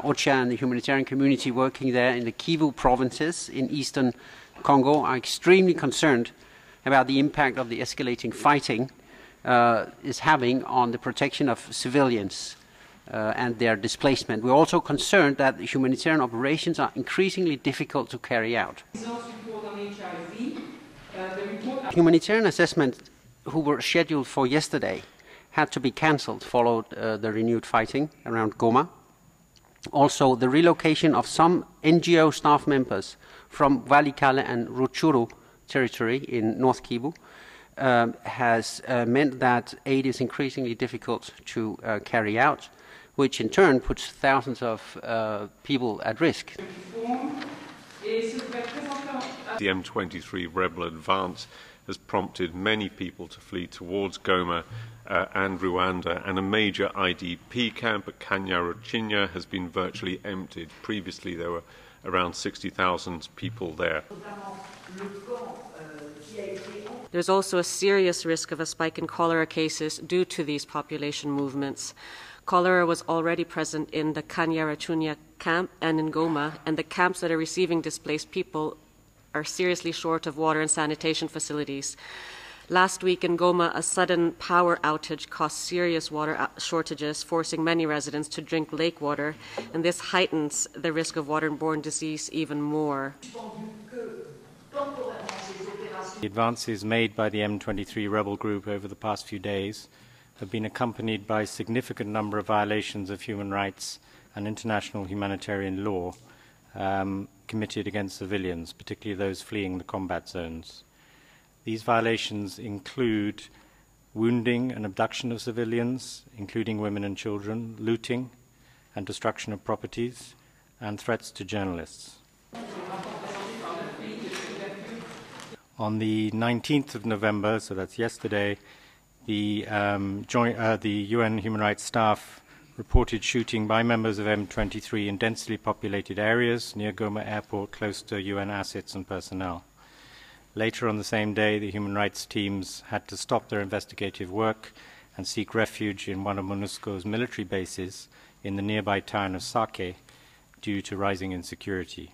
OCHA and the humanitarian community working there in the Kivu provinces in eastern Congo are extremely concerned about the impact of the escalating fighting is having on the protection of civilians and their displacement. We're also concerned that the humanitarian operations are increasingly difficult to carry out. Humanitarian assessments who were scheduled for yesterday had to be cancelled following the renewed fighting around Goma. Also, the relocation of some NGO staff members from Walikale and Rutshuru territory in North Kivu has meant that aid is increasingly difficult to carry out, which in turn puts thousands of people at risk. The M23 rebel advance has prompted many people to flee towards Goma and Rwanda, and a major IDP camp at Kanyaruchinya has been virtually emptied. Previously there were around 60,000 people there. There's also a serious risk of a spike in cholera cases due to these population movements. Cholera was already present in the Kanyaruchinya camp and in Goma, and the camps that are receiving displaced people are seriously short of water and sanitation facilities. Last week in Goma, a sudden power outage caused serious water shortages, forcing many residents to drink lake water, and this heightens the risk of waterborne disease even more. The advances made by the M23 rebel group over the past few days have been accompanied by a significant number of violations of human rights and international humanitarian law committed against civilians, particularly those fleeing the combat zones. These violations include wounding and abduction of civilians, including women and children, looting and destruction of properties, and threats to journalists. On the 19th of November, so that's yesterday, the UN Human Rights staff reported shooting by members of M23 in densely populated areas near Goma Airport, close to UN assets and personnel. Later on the same day, the human rights teams had to stop their investigative work and seek refuge in one of MONUSCO's military bases in the nearby town of Sake due to rising insecurity.